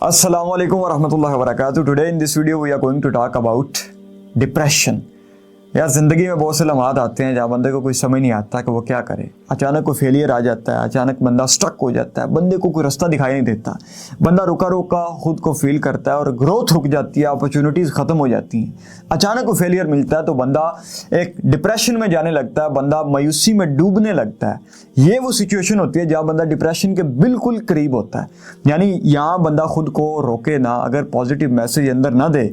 Assalamu alaikum wa rahmatullahi wa barakatuh. Today in this video we are going to talk about depression. यार ज़िंदगी में बहुत से लम्हात आते हैं जहाँ बंदे को कोई समझ नहीं आता कि वो क्या करे। अचानक कोई फेलियर आ जाता है, अचानक बंदा स्ट्रक हो जाता है, बंदे को कोई रास्ता दिखाई नहीं देता, बंदा रुका रुका खुद को फील करता है और ग्रोथ रुक जाती है, अपॉर्चुनिटीज़ ख़त्म हो जाती हैं। अचानक कोई फेलियर मिलता है तो बंदा एक डिप्रेशन में जाने लगता है, बंदा मायूसी में डूबने लगता है। ये वो सिचुएशन होती है जहाँ बंदा डिप्रेशन के बिल्कुल करीब होता है। यानी यहाँ बंदा खुद को रोके ना, अगर पॉजिटिव मैसेज अंदर ना दे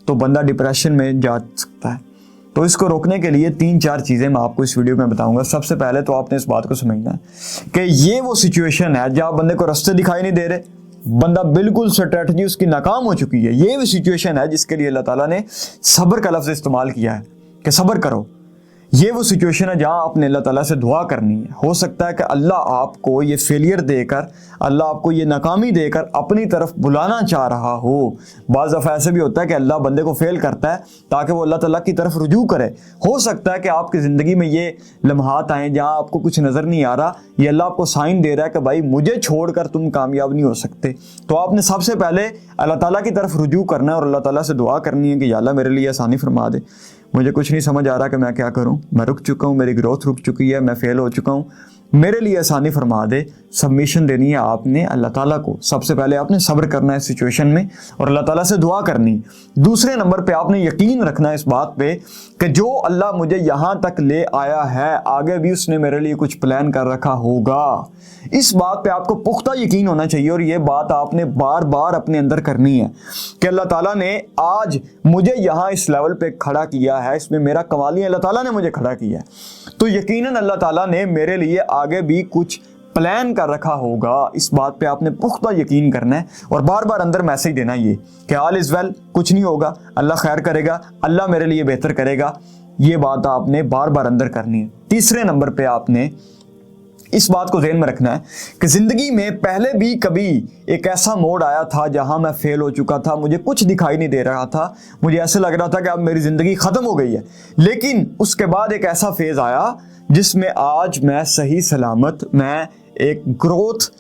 तो बंदा डिप्रेशन में जा सकता है। तो इसको रोकने के लिए 3-4 चीज़ें मैं आपको इस वीडियो में बताऊंगा। सबसे पहले तो आपने इस बात को समझना है कि ये वो सिचुएशन है जहाँ बंदे को रास्ते दिखाई नहीं दे रहे, बंदा बिल्कुल स्ट्रेटजी उसकी नाकाम हो चुकी है। ये वो सिचुएशन है जिसके लिए अल्लाह ताला ने सब्र का लफ्ज़ इस्तेमाल किया है कि सब्र करो। ये वो सिचुएशन है जहाँ आपने अल्लाह ताला से दुआ करनी है। हो सकता है कि अल्लाह आपको ये फेलियर देकर, अल्लाह आपको ये नाकामी देकर अपनी तरफ बुलाना चाह रहा हो। बाज़ दफ़ा ऐसे भी होता है कि अल्लाह बंदे को फेल करता है ताकि वो अल्लाह ताला की तरफ रुजू करे। हो सकता है कि आपकी ज़िंदगी में ये लम्हात आएँ जहाँ आपको कुछ नज़र नहीं आ रहा, ये अल्लाह आपको साइन दे रहा है कि भाई मुझे छोड़ कर तुम कामयाब नहीं हो सकते। तो आपने सबसे पहले अल्लाह ताला की तरफ रुजू करना है और अल्लाह ताला से दुआ करनी है कि या अल्लाह मेरे लिए आसानी फरमा दे, मुझे कुछ नहीं समझ आ रहा कि मैं क्या करूं, मैं रुक चुका हूं, मेरी ग्रोथ रुक चुकी है, मैं फेल हो चुका हूं, मेरे लिए आसानी फरमा दे। सबमिशन देनी है आपने अल्लाह ताला को। सबसे पहले आपने सब्र करना है सिचुएशन में और अल्लाह ताला से दुआ करनी। दूसरे नंबर पे आपने यकीन रखना है इस बात पे कि जो अल्लाह मुझे यहाँ तक ले आया है आगे भी उसने मेरे लिए कुछ प्लान कर रखा होगा। इस बात पे आपको पुख्ता यकीन होना चाहिए और ये बात आपने बार बार अपने अंदर करनी है कि अल्लाह ताला ने आज मुझे यहाँ इस लेवल पे खड़ा किया है, इसमें मेरा कमाल ही अल्लाह ताला ने मुझे खड़ा किया है, तो यकीनन अल्लाह ताला ने मेरे लिए आगे भी कुछ प्लान कर रखा होगा। इस बात पे आपने पुख्ता यकीन करना है और बार बार अंदर मैसेज देना ये कि ऑल इज़ वेल, कुछ नहीं होगा, अल्लाह खैर करेगा, अल्लाह मेरे लिए बेहतर करेगा। ये बात आपने बार बार अंदर करनी है। तीसरे नंबर पे आपने इस बात को ज़हन में रखना है कि ज़िंदगी में पहले भी कभी एक ऐसा मोड़ आया था जहां मैं फेल हो चुका था, मुझे कुछ दिखाई नहीं दे रहा था, मुझे ऐसे लग रहा था कि अब मेरी ज़िंदगी ख़त्म हो गई है। लेकिन उसके बाद एक ऐसा फेज़ आया जिसमें आज मैं सही सलामत, मैं एक ग्रोथ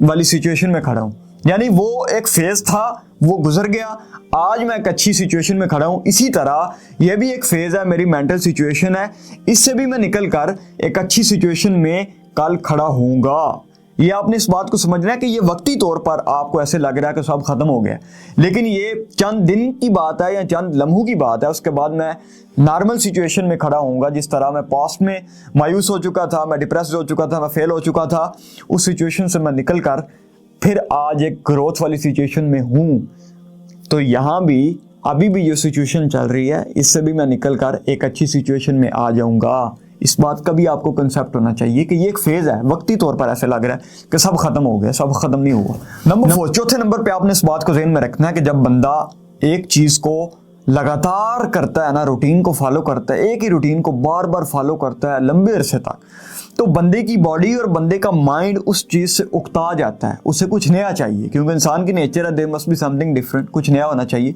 वाली सिचुएशन में खड़ा हूँ। यानी वो एक फेज़ था, वो गुजर गया, आज मैं एक अच्छी सिचुएशन में खड़ा हूँ। इसी तरह यह भी एक फेज़ है, मेरी मेंटल सिचुएशन है, इससे भी मैं निकल कर एक अच्छी सिचुएशन में कल खड़ा होऊंगा। ये आपने इस बात को समझना है कि ये वक्ती तौर पर आपको ऐसे लग रहा है कि सब खत्म हो गया, लेकिन ये चंद दिन की बात है या चंद लम्हों की बात है। उसके बाद मैं नॉर्मल सिचुएशन में खड़ा होऊंगा। जिस तरह मैं पास्ट में मायूस हो चुका था, मैं डिप्रेस हो चुका था, मैं फेल हो चुका था, उस सिचुएशन से मैं निकल कर फिर आज एक ग्रोथ वाली सिचुएशन में हूँ। तो यहाँ भी अभी भी ये सिचुएशन चल रही है, इससे भी मैं निकल कर एक अच्छी सिचुएशन में आ जाऊँगा। इस बात का भी आपको कंसेप्ट होना चाहिए कि ये एक फेज़ है, वक्ती तौर पर ऐसे लग रहा है कि सब खत्म हो गया, सब खत्म नहीं हुआ। नंबर 4, चौथे नंबर पे आपने इस बात को ज़हन में रखना है कि जब बंदा एक चीज़ को लगातार करता है ना, रूटीन को फॉलो करता है, एक ही रूटीन को बार बार फॉलो करता है लंबे अरसे तक, तो बंदे की बॉडी और बंदे का माइंड उस चीज़ से उकता जाता है, उसे कुछ नया चाहिए, क्योंकि इंसान की नेचर है, there must be something different, कुछ नया होना चाहिए।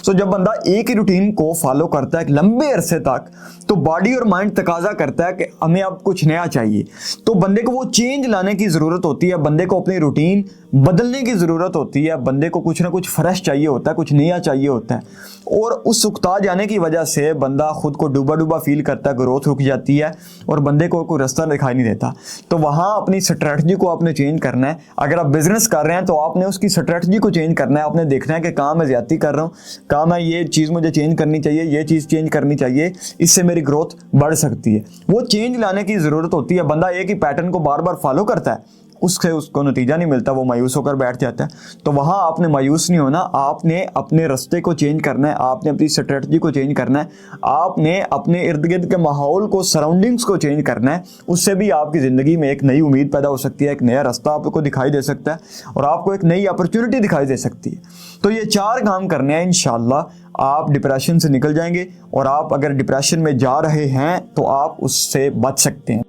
तो जब बंदा एक ही रूटीन को फॉलो करता है लंबे अरसे तक, तो बॉडी और माइंड तकाजा करता है कि हमें अब कुछ नया चाहिए। तो बंदे को वो चेंज लाने की ज़रूरत होती है, बंदे को अपनी रूटीन बदलने की ज़रूरत होती है, बंदे को कुछ ना कुछ फ्रेश चाहिए होता है, कुछ नया चाहिए होता है। और उस उकता जाने की वजह से बंदा खुद को डूबा डूबा फील करता है, ग्रोथ रुक जाती है और बंदे को कोई रास्ता दिखाई नहीं देता। तो वहाँ अपनी स्ट्रेटजी को आपने चेंज करना है। अगर आप बिजनेस कर रहे हैं तो आपने उसकी स्ट्रेटजी को चेंज करना है। आपने देखना है कि कहाँ मैं ज़्यादती कर रहा हूँ, कहाँ मैं ये चीज़ मुझे चेंज करनी चाहिए, ये चीज़ चेंज करनी चाहिए, इससे मेरी ग्रोथ बढ़ सकती है। वो चेंज लाने की ज़रूरत होती है। बंदा एक ही पैटर्न को बार बार फॉलो करता है, उससे उसको नतीजा नहीं मिलता, वो मायूस होकर बैठ जाता है। तो वहाँ आपने मायूस नहीं होना, आपने अपने रास्ते को चेंज करना है, आपने अपनी स्ट्रेटजी को चेंज करना है, आपने अपने इर्द गिर्द के माहौल को, सराउंडिंग्स को चेंज करना है। उससे भी आपकी ज़िंदगी में एक नई उम्मीद पैदा हो सकती है, एक नया रास्ता आपको दिखाई दे सकता है और आपको एक नई अपॉर्चुनिटी दिखाई दे सकती है। तो ये 4 काम करने हैं, इंशाल्लाह आप डिप्रेशन से निकल जाएंगे और आप अगर डिप्रेशन में जा रहे हैं तो आप उससे बच सकते हैं।